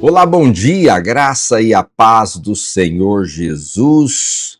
Olá, bom dia, a graça e a paz do Senhor Jesus.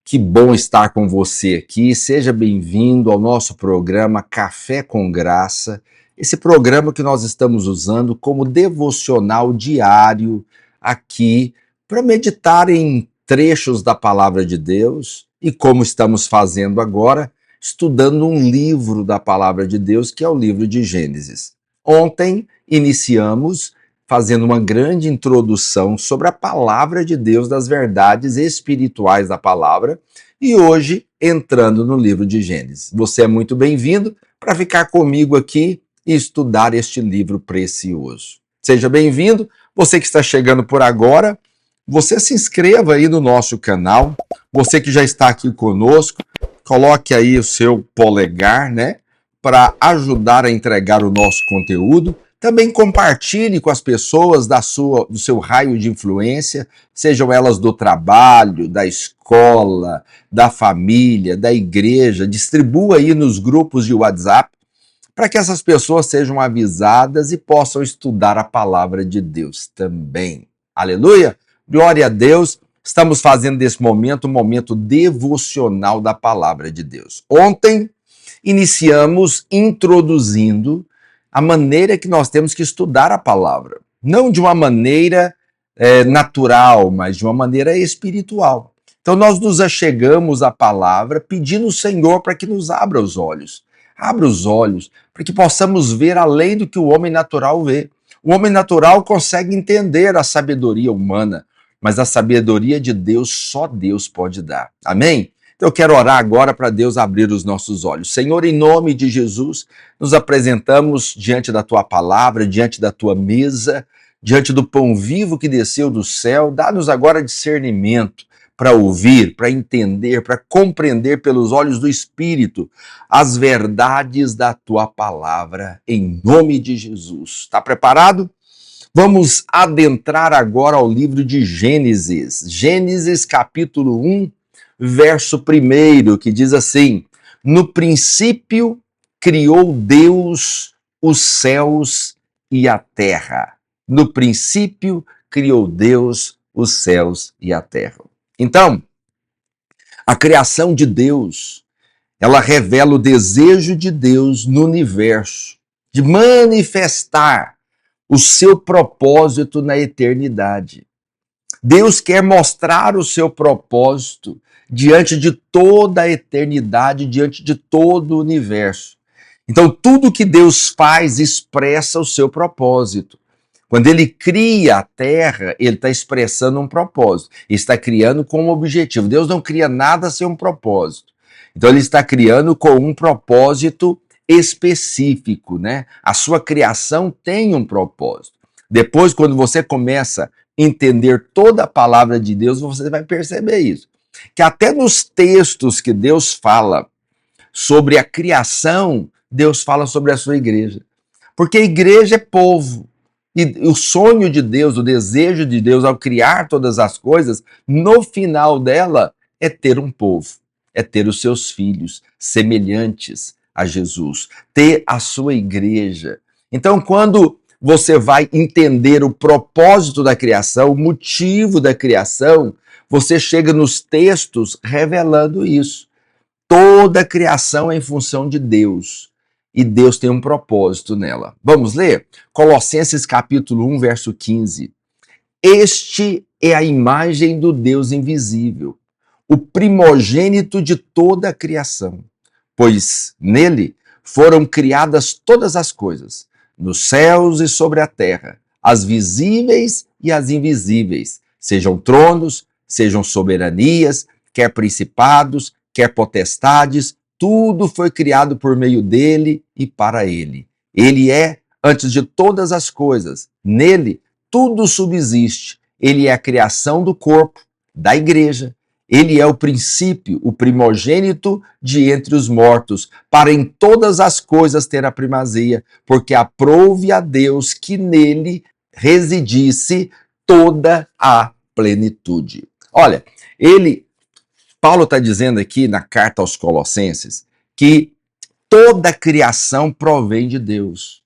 Que bom estar com você aqui. Seja bem-vindo ao nosso programa Café com Graça. Esse programa que nós estamos usando como devocional diário aqui para meditar em trechos da palavra de Deus e como estamos fazendo agora, estudando um livro da palavra de Deus, que é o livro de Gênesis. Ontem iniciamos fazendo uma grande introdução sobre a palavra de Deus, das verdades espirituais da palavra, e hoje entrando no livro de Gênesis. Você é muito bem-vindo para ficar comigo aqui e estudar este livro precioso. Seja bem-vindo, você que está chegando por agora, você se inscreva aí no nosso canal, você que já está aqui conosco, coloque aí o seu polegar, né, para ajudar a entregar o nosso conteúdo. Também compartilhe com as pessoas do seu raio de influência, sejam elas do trabalho, da escola, da família, da igreja. Distribua aí nos grupos de WhatsApp para que essas pessoas sejam avisadas e possam estudar a palavra de Deus também. Aleluia! Glória a Deus! Estamos fazendo desse momento um momento devocional da palavra de Deus. Ontem iniciamos introduzindo a maneira que nós temos que estudar a palavra. Não de uma maneira natural, mas de uma maneira espiritual. Então nós nos achegamos à palavra pedindo ao Senhor para que nos abra os olhos. Abra os olhos para que possamos ver além do que o homem natural vê. O homem natural consegue entender a sabedoria humana, mas a sabedoria de Deus só Deus pode dar. Amém? Então eu quero orar agora para Deus abrir os nossos olhos. Senhor, em nome de Jesus, nos apresentamos diante da Tua palavra, diante da Tua mesa, diante do pão vivo que desceu do céu. Dá-nos agora discernimento para ouvir, para entender, para compreender pelos olhos do Espírito as verdades da Tua palavra, em nome de Jesus. Está preparado? Vamos adentrar agora ao livro de Gênesis. Gênesis capítulo 1, verso 1, que diz assim: no princípio criou Deus os céus e a terra. No princípio criou Deus os céus e a terra. Então, a criação de Deus, ela revela o desejo de Deus no universo, de manifestar o seu propósito na eternidade. Deus quer mostrar o seu propósito diante de toda a eternidade, diante de todo o universo. Então, tudo que Deus faz expressa o seu propósito. Quando ele cria a terra, ele está expressando um propósito. Ele está criando com um objetivo. Deus não cria nada sem um propósito. Então, ele está criando com um propósito específico, né? A sua criação tem um propósito. Depois, quando você começa a entender toda a palavra de Deus, você vai perceber isso. Que até nos textos que Deus fala sobre a criação, Deus fala sobre a sua igreja. Porque a igreja é povo. E o sonho de Deus, o desejo de Deus ao criar todas as coisas, no final dela, é ter um povo. É ter os seus filhos semelhantes a Jesus. Ter a sua igreja. Então, quando você vai entender o propósito da criação, o motivo da criação, você chega nos textos revelando isso. Toda a criação é em função de Deus. E Deus tem um propósito nela. Vamos ler? Colossenses capítulo 1, verso 15. Este é a imagem do Deus invisível, o primogênito de toda a criação, pois nele foram criadas todas as coisas, nos céus e sobre a terra, as visíveis e as invisíveis, sejam tronos, sejam soberanias, quer principados, quer potestades, tudo foi criado por meio dele e para ele. Ele é antes de todas as coisas. Nele, tudo subsiste. Ele é a criação do corpo, da igreja. Ele é o princípio, o primogênito de entre os mortos, para em todas as coisas ter a primazia, porque aprouve a Deus que nele residisse toda a plenitude. Olha, Paulo está dizendo aqui na carta aos Colossenses que toda a criação provém de Deus.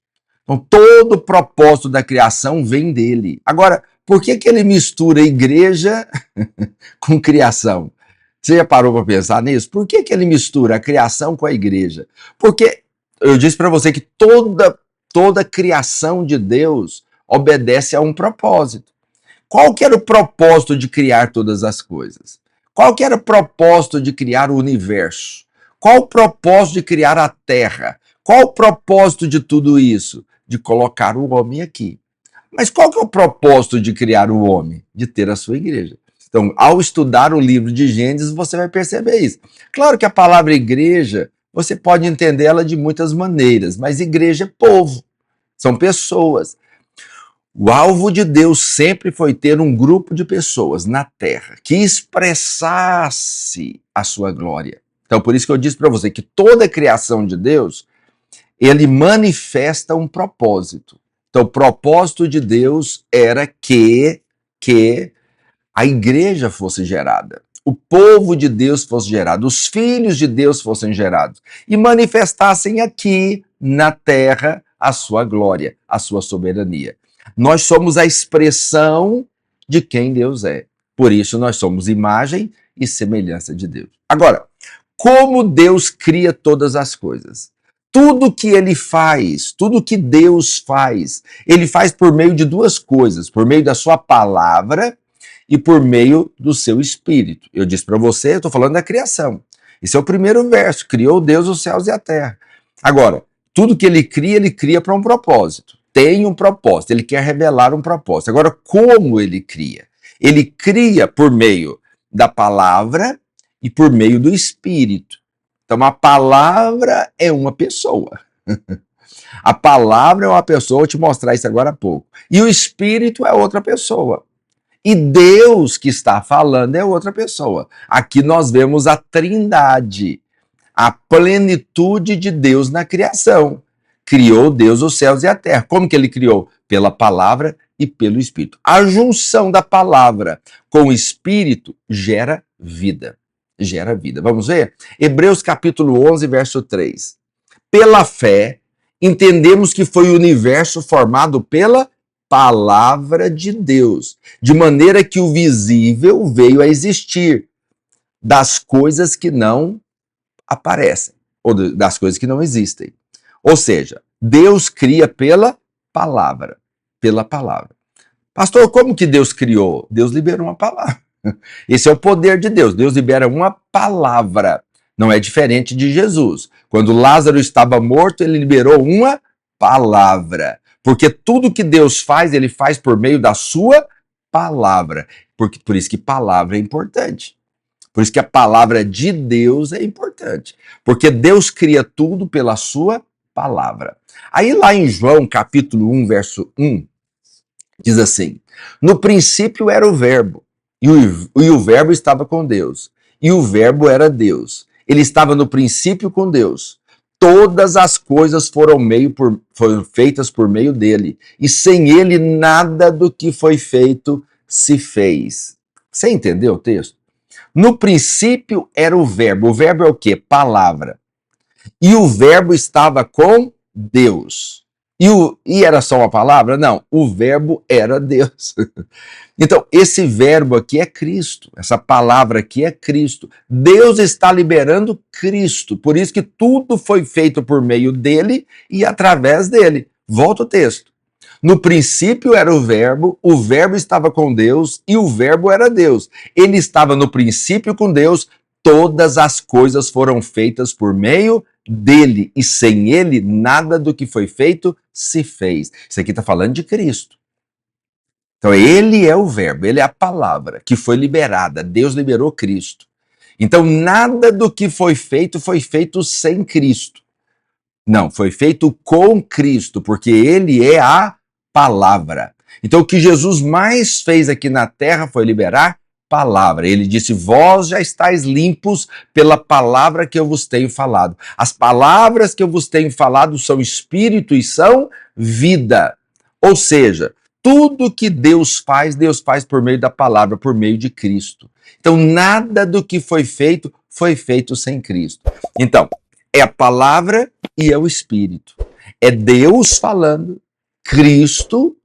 Então, todo o propósito da criação vem dele. Agora, por que ele mistura igreja com criação? Você já parou para pensar nisso? Por que ele mistura a criação com a igreja? Porque eu disse para você que toda criação de Deus obedece a um propósito. Qual que era o propósito de criar todas as coisas? Qual que era o propósito de criar o universo? Qual o propósito de criar a Terra? Qual o propósito de tudo isso? De colocar o homem aqui. Mas qual que é o propósito de criar o homem? De ter a sua igreja. Então, ao estudar o livro de Gênesis, você vai perceber isso. Claro que a palavra igreja, você pode entender ela de muitas maneiras, mas igreja é povo, são pessoas. O alvo de Deus sempre foi ter um grupo de pessoas na terra que expressasse a sua glória. Então, por isso que eu disse para você que toda a criação de Deus, ele manifesta um propósito. Então, o propósito de Deus era que a igreja fosse gerada, o povo de Deus fosse gerado, os filhos de Deus fossem gerados e manifestassem aqui na terra a sua glória, a sua soberania. Nós somos a expressão de quem Deus é. Por isso nós somos imagem e semelhança de Deus. Agora, como Deus cria todas as coisas? Tudo que ele faz, tudo que Deus faz, ele faz por meio de duas coisas, por meio da sua palavra e por meio do seu espírito. Eu disse para você, eu estou falando da criação. Esse é o primeiro verso, criou Deus os céus e a terra. Agora, tudo que ele cria para um propósito. Tem um propósito, ele quer revelar um propósito. Agora, como ele cria? Ele cria por meio da palavra e por meio do espírito. Então, a palavra é uma pessoa. A palavra é uma pessoa, vou te mostrar isso agora há pouco. E o espírito é outra pessoa. E Deus que está falando é outra pessoa. Aqui nós vemos a trindade, a plenitude de Deus na criação. Criou Deus os céus e a terra. Como que ele criou? Pela palavra e pelo espírito. A junção da palavra com o espírito gera vida. Gera vida. Vamos ver? Hebreus capítulo 11, verso 3. Pela fé, entendemos que foi o universo formado pela palavra de Deus, de maneira que o visível veio a existir das coisas que não aparecem, ou das coisas que não existem. Ou seja, Deus cria pela palavra. Pela palavra. Pastor, como que Deus criou? Deus liberou uma palavra. Esse é o poder de Deus. Deus libera uma palavra. Não é diferente de Jesus. Quando Lázaro estava morto, ele liberou uma palavra. Porque tudo que Deus faz, ele faz por meio da sua palavra. Por isso que palavra é importante. Por isso que a palavra de Deus é importante. Porque Deus cria tudo pela sua palavra. Aí lá em João, capítulo 1, verso 1, diz assim: no princípio era o verbo, e o verbo estava com Deus, e o verbo era Deus. Ele estava no princípio com Deus. Todas as coisas foram feitas por meio dele, e sem ele nada do que foi feito se fez. Você entendeu o texto? No princípio era o verbo é o quê? Palavra. E o verbo estava com Deus. E era só uma palavra? Não, o verbo era Deus. Então, esse verbo aqui é Cristo, essa palavra aqui é Cristo. Deus está liberando Cristo, por isso que tudo foi feito por meio dele e através dele. Volta o texto. No princípio era o verbo estava com Deus e o verbo era Deus. Ele estava no princípio com Deus, todas as coisas foram feitas por meio dele, e sem ele nada do que foi feito se fez. Isso aqui está falando de Cristo. Então ele é o verbo, ele é a palavra que foi liberada, Deus liberou Cristo. Então nada do que foi feito sem Cristo. Não, foi feito com Cristo, porque ele é a palavra. Então o que Jesus mais fez aqui na terra foi liberar palavra. Ele disse: vós já estáis limpos pela palavra que eu vos tenho falado. As palavras que eu vos tenho falado são espírito e são vida. Ou seja, tudo que Deus faz por meio da palavra, por meio de Cristo. Então nada do que foi feito sem Cristo. Então, é a palavra e é o espírito. É Deus falando, Cristo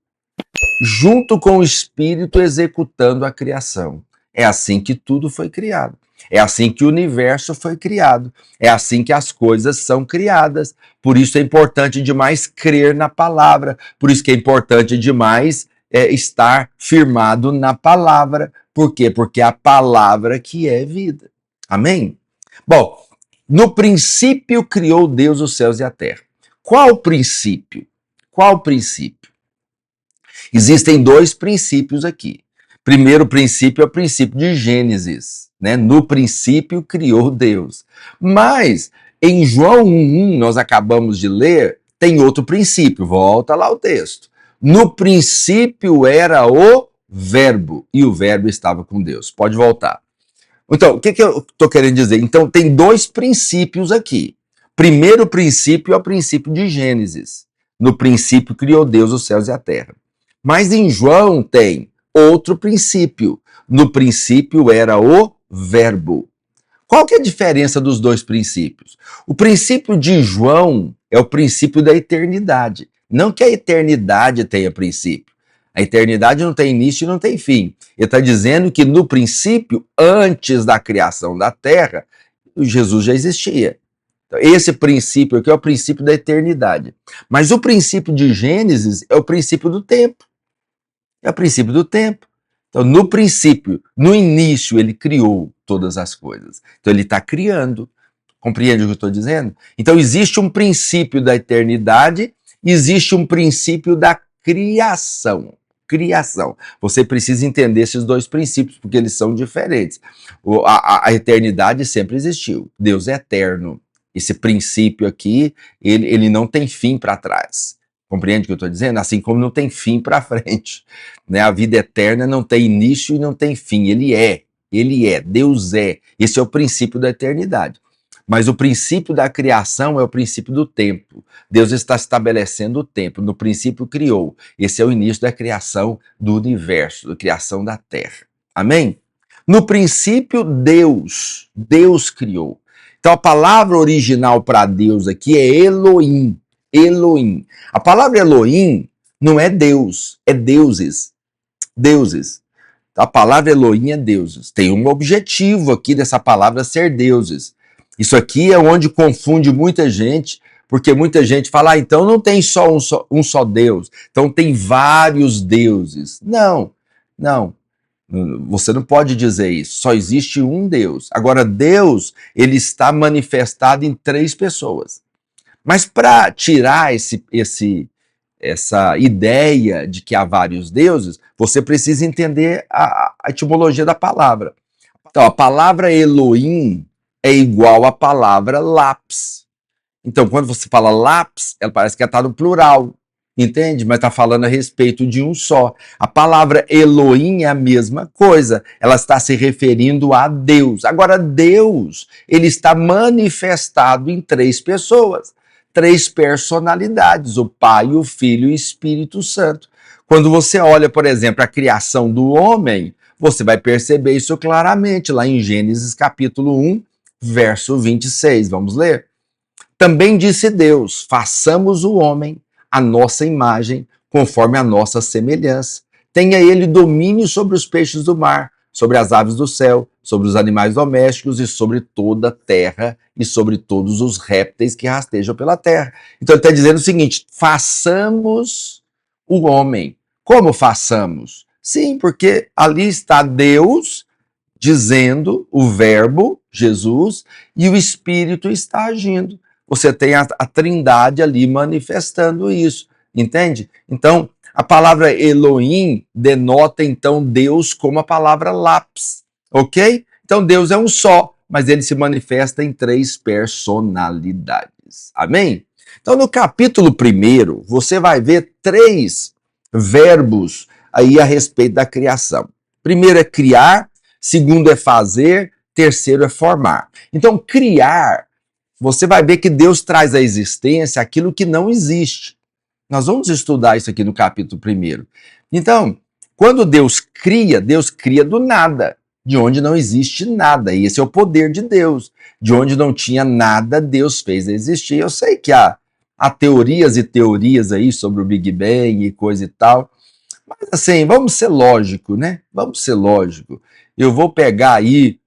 junto com o Espírito executando a criação. É assim que tudo foi criado. É assim que o universo foi criado. É assim que as coisas são criadas. Por isso é importante demais crer na palavra. Por isso que é importante demais estar firmado na palavra. Por quê? Porque é a palavra que é vida. Amém? Bom, no princípio criou Deus os céus e a terra. Qual princípio? Qual princípio? Existem dois princípios aqui. Primeiro princípio é o princípio de Gênesis, né? No princípio criou Deus. Mas em João 1:1, nós acabamos de ler, tem outro princípio. Volta lá o texto. No princípio era o Verbo, e o Verbo estava com Deus. Pode voltar. Então, o que eu estou querendo dizer? Então, tem dois princípios aqui. Primeiro princípio é o princípio de Gênesis. No princípio criou Deus os céus e a terra. Mas em João tem outro princípio. No princípio era o Verbo. Qual que é a diferença dos dois princípios? O princípio de João é o princípio da eternidade. Não que a eternidade tenha princípio. A eternidade não tem início e não tem fim. Ele está dizendo que no princípio, antes da criação da terra, Jesus já existia. Então, esse princípio aqui é o princípio da eternidade. Mas o princípio de Gênesis é o princípio do tempo. É o princípio do tempo. Então, no princípio, no início, ele criou todas as coisas. Então, ele está criando. Compreende o que eu estou dizendo? Então, existe um princípio da eternidade, existe um princípio da criação. Criação. Você precisa entender esses dois princípios, porque eles são diferentes. A eternidade sempre existiu. Deus é eterno. Esse princípio aqui, ele não tem fim para trás. Compreende o que eu estou dizendo? Assim como não tem fim para frente. Né? A vida eterna não tem início e não tem fim. Ele é, Deus é. Esse é o princípio da eternidade. Mas o princípio da criação é o princípio do tempo. Deus está estabelecendo o tempo. No princípio criou. Esse é o início da criação do universo, da criação da terra. Amém? No princípio, Deus criou. Então a palavra original para Deus aqui é Elohim. Elohim. A palavra Elohim não é Deus, é deuses. Deuses. A palavra Elohim é deuses. Tem um objetivo aqui dessa palavra ser deuses. Isso aqui é onde confunde muita gente, porque muita gente fala, então não tem só um só Deus, então tem vários deuses. Não. Você não pode dizer isso. Só existe um Deus. Agora, Deus, ele está manifestado em 3 pessoas. Mas para tirar essa ideia de que há vários deuses, você precisa entender a etimologia da palavra. Então, a palavra Elohim é igual à palavra lápis. Então, quando você fala lápis, ela parece que está no plural, entende? Mas está falando a respeito de um só. A palavra Elohim é a mesma coisa. Ela está se referindo a Deus. Agora, Deus, ele está manifestado em 3 pessoas. 3 personalidades, o Pai, o Filho e o Espírito Santo. Quando você olha, por exemplo, a criação do homem, você vai perceber isso claramente, lá em Gênesis capítulo 1, verso 26. Vamos ler? Também disse Deus, façamos o homem à nossa imagem, conforme a nossa semelhança. Tenha ele domínio sobre os peixes do mar, sobre as aves do céu, sobre os animais domésticos e sobre toda a terra e sobre todos os répteis que rastejam pela terra. Então ele está dizendo o seguinte, façamos o homem. Como façamos? Sim, porque ali está Deus dizendo, o verbo, Jesus, e o Espírito está agindo. Você tem a Trindade ali manifestando isso, entende? Então, a palavra Elohim denota, então, Deus como a palavra lápis, ok? Então, Deus é um só, mas ele se manifesta em 3 personalidades. Amém? Então, no capítulo 1, você vai ver 3 verbos aí a respeito da criação. Primeiro é criar, segundo é fazer, terceiro é formar. Então, criar, você vai ver que Deus traz à existência aquilo que não existe. Nós vamos estudar isso aqui no capítulo 1. Então, quando Deus cria do nada, de onde não existe nada. E esse é o poder de Deus. De onde não tinha nada, Deus fez existir. Eu sei que há Há teorias e teorias aí sobre o Big Bang e coisa e tal. Mas assim, vamos ser lógico, né? Vamos ser lógico. Eu vou pegar aí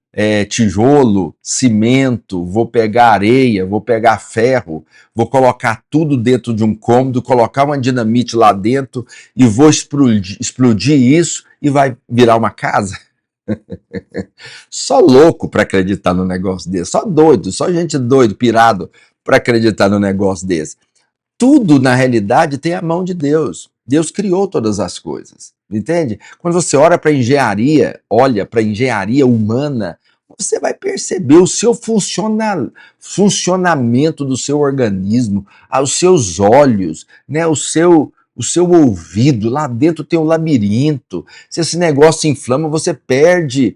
tijolo, cimento, vou pegar areia, vou pegar ferro, vou colocar tudo dentro de um cômodo, colocar uma dinamite lá dentro e vou explodir isso e vai virar uma casa. Só louco para acreditar no negócio desse, só doido, só gente doido, pirado para acreditar no negócio desse. Tudo, na realidade, tem a mão de Deus. Deus criou todas as coisas, entende? Quando você olha para a engenharia humana, você vai perceber o seu funcionamento do seu organismo, os seus olhos, né, o seu ouvido, lá dentro tem um labirinto. Se esse negócio se inflama, você perde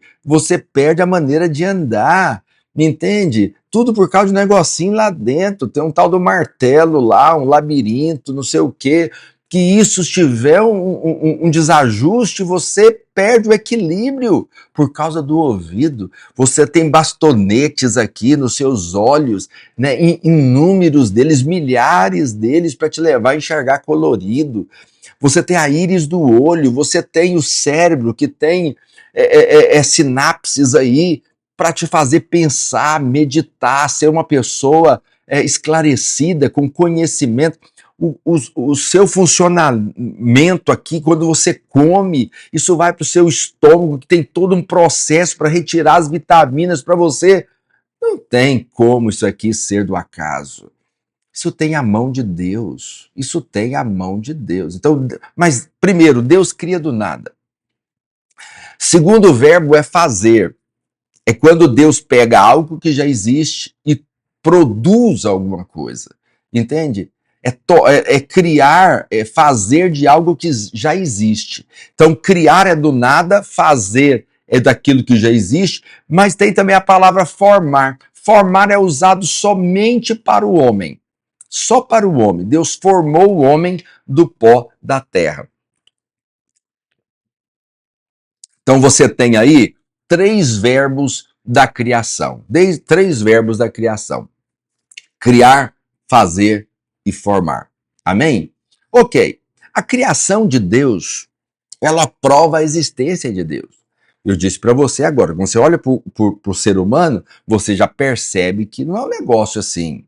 a maneira de andar. Me entende? Tudo por causa de um negocinho lá dentro. Tem um tal do martelo lá, um labirinto, não sei o quê. Que isso, se tiver um desajuste, você perde o equilíbrio por causa do ouvido. Você tem bastonetes aqui nos seus olhos, né? Inúmeros deles, milhares deles, para te levar a enxergar colorido. Você tem a íris do olho, você tem o cérebro que tem sinapses aí para te fazer pensar, meditar, ser uma pessoa esclarecida, com conhecimento. O seu funcionamento aqui, quando você come, isso vai para o seu estômago, que tem todo um processo para retirar as vitaminas para você. Não tem como isso aqui ser do acaso. Isso tem a mão de Deus. Isso tem a mão de Deus. Então, mas primeiro, Deus cria do nada. Segundo, o verbo é fazer. É quando Deus pega algo que já existe e produz alguma coisa. Entende? É criar, é fazer de algo que já existe. Então, criar é do nada, fazer é daquilo que já existe, mas tem também a palavra formar. Formar é usado somente para o homem. Só para o homem. Deus formou o homem do pó da terra. Então você tem aí três verbos da criação. Três verbos da criação: criar, fazer e formar. Amém? Ok. A criação de Deus, ela prova a existência de Deus. Eu disse para você agora, quando você olha para o ser humano, você já percebe que não é um negócio assim,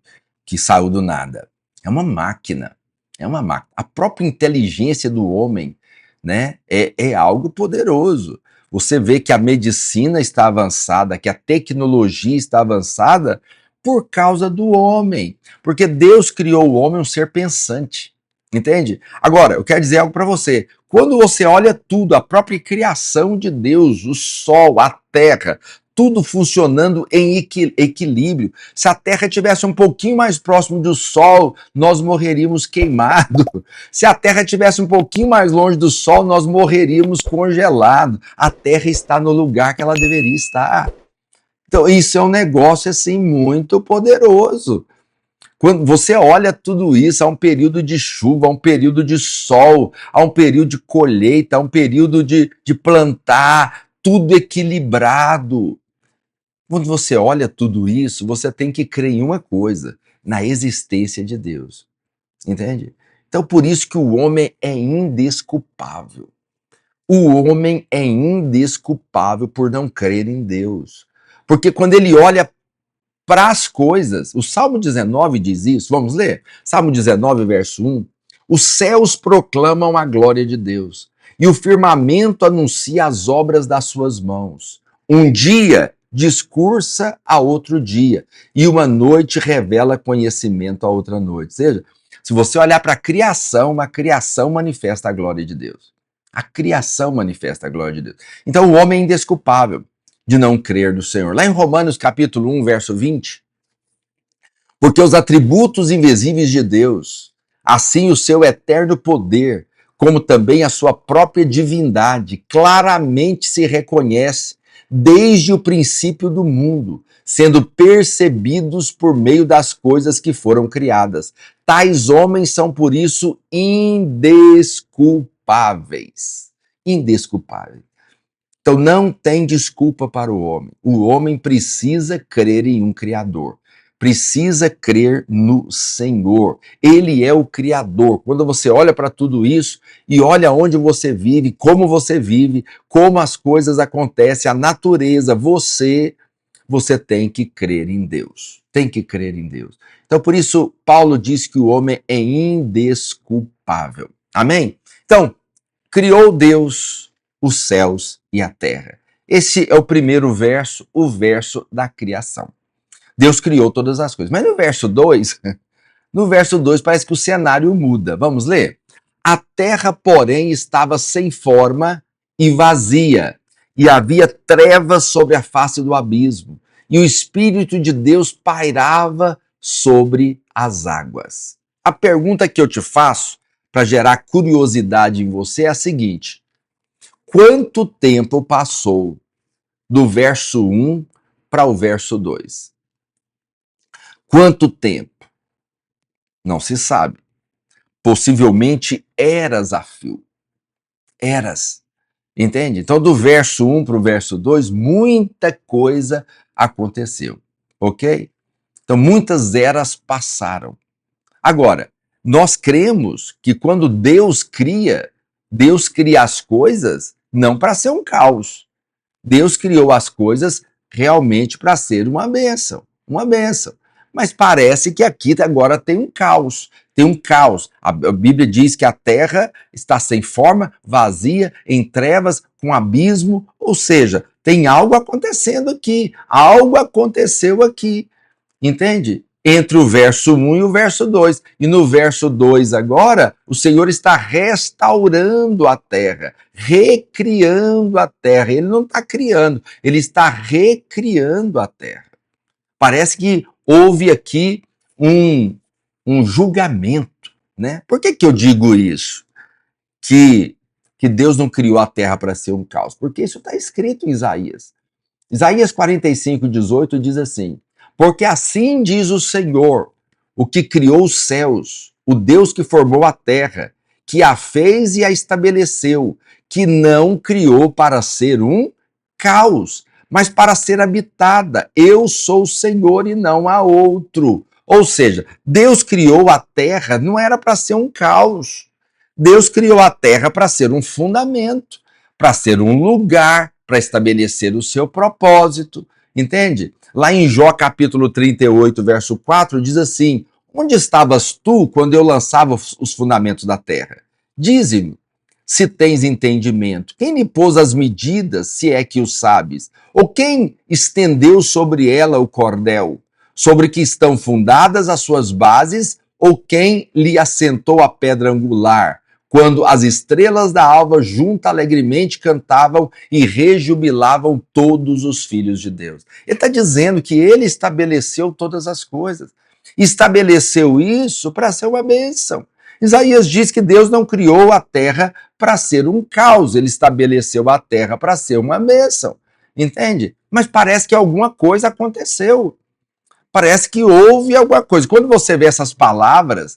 que saiu do nada. É uma máquina. É uma máquina. A própria inteligência do homem, né, é algo poderoso. Você vê que a medicina está avançada, que a tecnologia está avançada por causa do homem. Porque Deus criou o homem um ser pensante. Entende? Agora, eu quero dizer algo para você. Quando você olha tudo, a própria criação de Deus, o sol, a terra, tudo funcionando em equilíbrio. Se a terra estivesse um pouquinho mais próximo do sol, nós morreríamos queimados. Se a terra estivesse um pouquinho mais longe do sol, nós morreríamos congelados. A terra está no lugar que ela deveria estar. Então, isso é um negócio assim muito poderoso. Quando você olha tudo isso, há um período de chuva, há um período de sol, há um período de colheita, há um período de plantar, tudo equilibrado. Quando você olha tudo isso, você tem que crer em uma coisa: na existência de Deus. Entende? Então, por isso que o homem é indesculpável. O homem é indesculpável por não crer em Deus. Porque quando ele olha para as coisas. O Salmo 19 diz isso, vamos ler? Salmo 19, verso 1. Os céus proclamam a glória de Deus, e o firmamento anuncia as obras das suas mãos. Um dia discursa a outro dia, e uma noite revela conhecimento a outra noite. Ou seja, se você olhar para a criação manifesta a glória de Deus. A criação manifesta a glória de Deus. Então o homem é indesculpável de não crer no Senhor. Lá em Romanos capítulo 1, verso 20, porque os atributos invisíveis de Deus, assim o seu eterno poder, como também a sua própria divindade, claramente se reconhece desde o princípio do mundo, sendo percebidos por meio das coisas que foram criadas. Tais homens são, por isso, indesculpáveis. Indesculpáveis. Então não tem desculpa para o homem. O homem precisa crer em um Criador. precisa crer no Senhor. Ele é o Criador. Quando você olha para tudo isso e olha onde você vive, como as coisas acontecem, a natureza, você tem que crer em Deus. Tem que crer em Deus. Então, por isso, Paulo diz que o homem é indesculpável. Amém? Então, criou Deus os céus e a terra. Esse é o primeiro verso, o verso da criação. Deus criou todas as coisas. Mas no verso 2 parece que o cenário muda. Vamos ler? A terra, porém, estava sem forma e vazia, e havia trevas sobre a face do abismo, e o Espírito de Deus pairava sobre as águas. A pergunta que eu te faço, para gerar curiosidade em você, é a seguinte: quanto tempo passou do verso 1 para o verso 2? Quanto tempo? Não se sabe. Possivelmente eras a fio. Eras. Entende? Então, do verso 1 para o verso 2, muita coisa aconteceu. Ok? Então, muitas eras passaram. Agora, nós cremos que quando Deus cria as coisas não para ser um caos. Deus criou as coisas realmente para ser uma bênção. Uma bênção. Mas parece que aqui agora tem um caos. Tem um caos. A Bíblia diz que a terra está sem forma, vazia, em trevas, com abismo. Ou seja, tem algo acontecendo aqui. Algo aconteceu aqui. Entende? Entre o verso 1 e o verso 2. E no verso 2 agora, o Senhor está restaurando a terra, recriando a terra. Ele não está criando, ele está recriando a terra. Parece que houve aqui um julgamento, né? Por que eu digo isso? Que Deus não criou a terra para ser um caos? Porque isso está escrito em Isaías. Isaías 45:18 diz assim: porque assim diz o Senhor, o que criou os céus, o Deus que formou a terra, que a fez e a estabeleceu, que não criou para ser um caos, mas para ser habitada. Eu sou o Senhor e não há outro. Ou seja, Deus criou a terra, não era para ser um caos. Deus criou a terra para ser um fundamento, para ser um lugar, para estabelecer o seu propósito. Entende? Lá em Jó capítulo 38, verso 4, diz assim: onde estavas tu quando eu lançava os fundamentos da terra? Dize-me, se tens entendimento. Quem lhe pôs as medidas, se é que o sabes? Ou quem estendeu sobre ela o cordel? Sobre que estão fundadas as suas bases? Ou quem lhe assentou a pedra angular? Quando as estrelas da alva junto alegremente cantavam e rejubilavam todos os filhos de Deus. Ele está dizendo que ele estabeleceu todas as coisas. Estabeleceu isso para ser uma bênção. Isaías diz que Deus não criou a terra para ser um caos, ele estabeleceu a terra para ser uma bênção. Entende? Mas parece que alguma coisa aconteceu. Parece que houve alguma coisa. Quando você vê essas palavras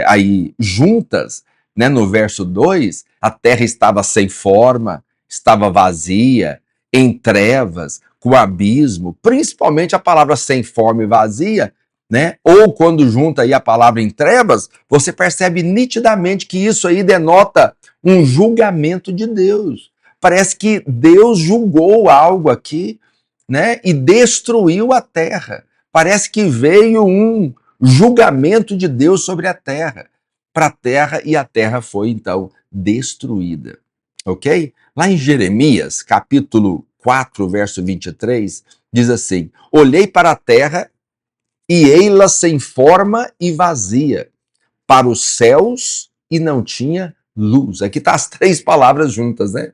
aí juntas, né, no verso 2, a terra estava sem forma, estava vazia, em trevas, com abismo, principalmente a palavra sem forma e vazia, né? Ou quando junta aí a palavra em trevas, você percebe nitidamente que isso aí denota um julgamento de Deus. Parece que Deus julgou algo aqui, né, e destruiu a terra. Parece que veio um julgamento de Deus sobre a terra, para a terra, e a terra foi então destruída. Ok? Lá em Jeremias, capítulo 4, verso 23, diz assim: olhei para a terra e ei-la sem forma e vazia, para os céus e não tinha luz. Aqui tá as três palavras juntas, né?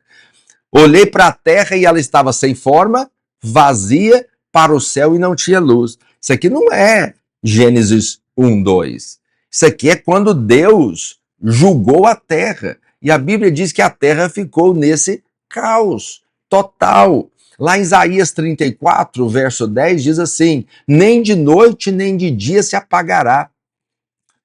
Olhei para a terra e ela estava sem forma, vazia, para o céu e não tinha luz. Isso aqui não é Gênesis 1, 2. Isso aqui é quando Deus julgou a terra. E a Bíblia diz que a terra ficou nesse caos total. Lá em Isaías 34, verso 10, diz assim: nem de noite nem de dia se apagará,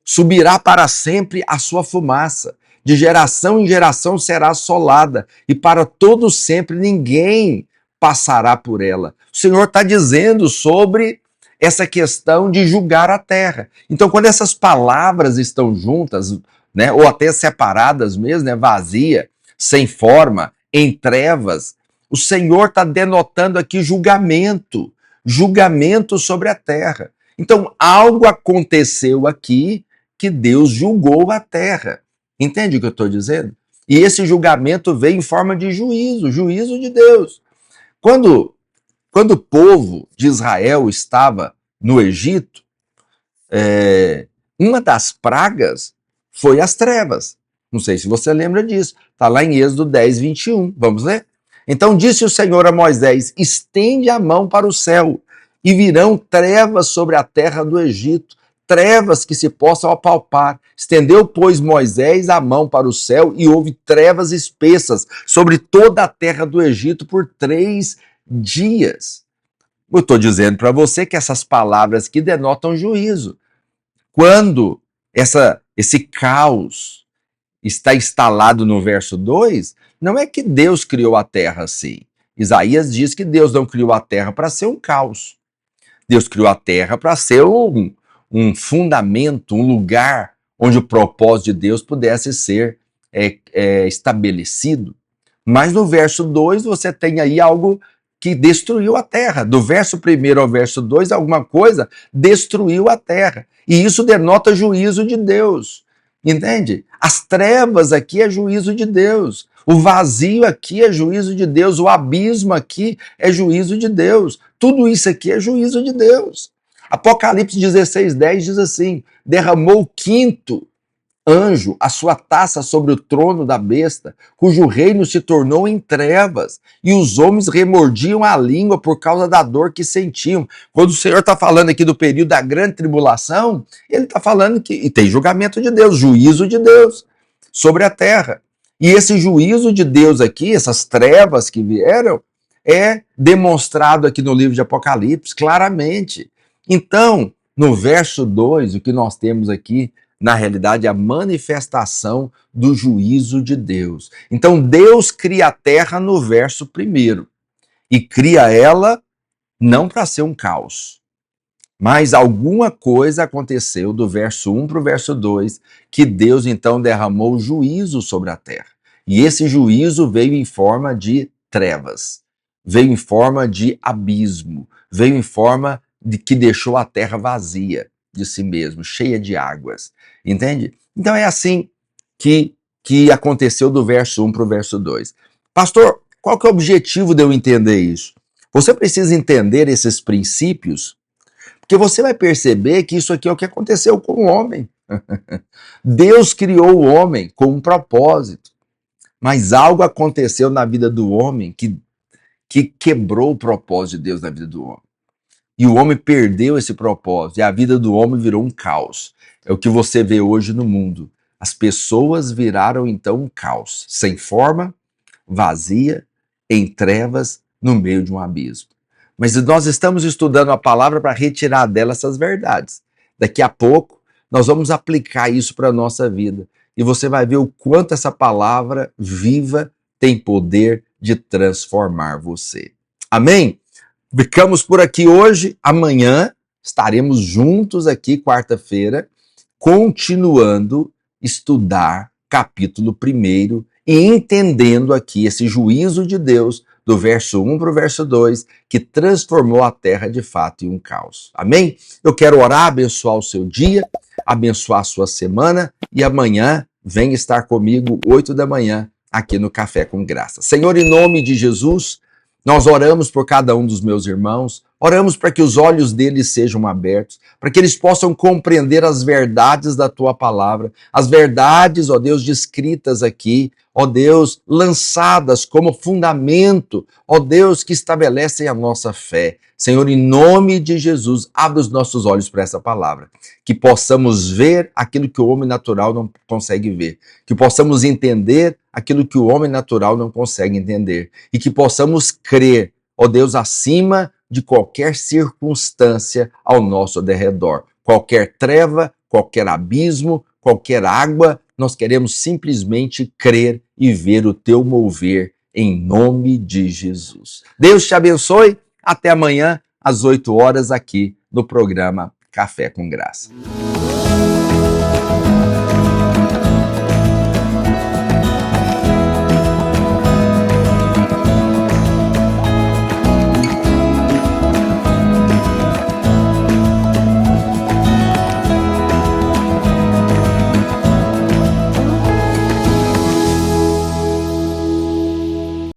subirá para sempre a sua fumaça, de geração em geração será assolada, e para todo sempre ninguém passará por ela. O Senhor está dizendo sobre essa questão de julgar a terra. Então, quando essas palavras estão juntas, né, ou até separadas mesmo, né, vazia, sem forma, em trevas, o Senhor está denotando aqui julgamento, julgamento sobre a terra. Então, algo aconteceu aqui que Deus julgou a terra. Entende o que eu estou dizendo? E esse julgamento veio em forma de juízo, juízo de Deus. Quando o povo de Israel estava no Egito, uma das pragas foi as trevas. Não sei se você lembra disso. Está lá em Êxodo 10, 21. Vamos ler? Então disse o Senhor a Moisés: estende a mão para o céu, e virão trevas sobre a terra do Egito, trevas que se possam apalpar. Estendeu, pois, Moisés a mão para o céu, e houve trevas espessas sobre toda a terra do Egito por 3 dias. Eu estou dizendo para você que essas palavras que denotam juízo. Quando esse caos está instalado no verso 2, não é que Deus criou a terra assim. Isaías diz que Deus não criou a terra para ser um caos. Deus criou a terra para ser um fundamento, um lugar onde o propósito de Deus pudesse ser estabelecido. Mas no verso 2 você tem aí algo que destruiu a terra. Do verso 1 ao verso 2, alguma coisa destruiu a terra. E isso denota juízo de Deus. Entende? As trevas aqui é juízo de Deus. O vazio aqui é juízo de Deus. O abismo aqui é juízo de Deus. Tudo isso aqui é juízo de Deus. Apocalipse 16:10 diz assim: derramou o quinto anjo a sua taça sobre o trono da besta, cujo reino se tornou em trevas, e os homens remordiam a língua por causa da dor que sentiam. Quando o Senhor está falando aqui do período da grande tribulação, ele está falando que e tem julgamento de Deus, juízo de Deus sobre a terra. E esse juízo de Deus aqui, essas trevas que vieram, é demonstrado aqui no livro de Apocalipse, claramente. Então, no verso 2, o que nós temos aqui, na realidade, a manifestação do juízo de Deus. Então, Deus cria a terra no verso 1 e cria ela não para ser um caos, mas alguma coisa aconteceu do verso 1 para o verso 2 que Deus então derramou juízo sobre a terra. E esse juízo veio em forma de trevas, veio em forma de abismo, veio em forma de que deixou a terra vazia de si mesmo, cheia de águas. Entende? Então é assim que aconteceu do verso 1 para o verso 2. Pastor, qual que é o objetivo de eu entender isso? Você precisa entender esses princípios, porque você vai perceber que isso aqui é o que aconteceu com o homem. Deus criou o homem com um propósito, mas algo aconteceu na vida do homem que quebrou o propósito de Deus na vida do homem. E o homem perdeu esse propósito, e a vida do homem virou um caos. É o que você vê hoje no mundo. As pessoas viraram então um caos, sem forma, vazia, em trevas, no meio de um abismo. Mas nós estamos estudando a palavra para retirar dela essas verdades. Daqui a pouco, nós vamos aplicar isso para a nossa vida. E você vai ver o quanto essa palavra viva tem poder de transformar você. Amém? Ficamos por aqui hoje. Amanhã estaremos juntos aqui, quarta-feira, continuando estudar capítulo 1 e entendendo aqui esse juízo de Deus do verso 1 para o verso 2, que transformou a terra de fato em um caos. Amém? Eu quero orar, abençoar o seu dia, abençoar a sua semana, e amanhã vem estar comigo 8 da manhã aqui no Café com Graça. Senhor, em nome de Jesus, nós oramos por cada um dos meus irmãos, oramos para que os olhos deles sejam abertos, para que eles possam compreender as verdades da Tua palavra, as verdades, ó Deus, descritas aqui, ó Deus, lançadas como fundamento, ó Deus, que estabelecem a nossa fé. Senhor, em nome de Jesus, abre os nossos olhos para essa palavra, que possamos ver aquilo que o homem natural não consegue ver, que possamos entender aquilo que o homem natural não consegue entender, e que possamos crer, ó Deus, acima de qualquer circunstância ao nosso derredor, qualquer treva, qualquer abismo, qualquer água, nós queremos simplesmente crer e ver o Teu mover em nome de Jesus. Deus te abençoe. Até amanhã, às 8 horas, aqui no programa Café com Graça.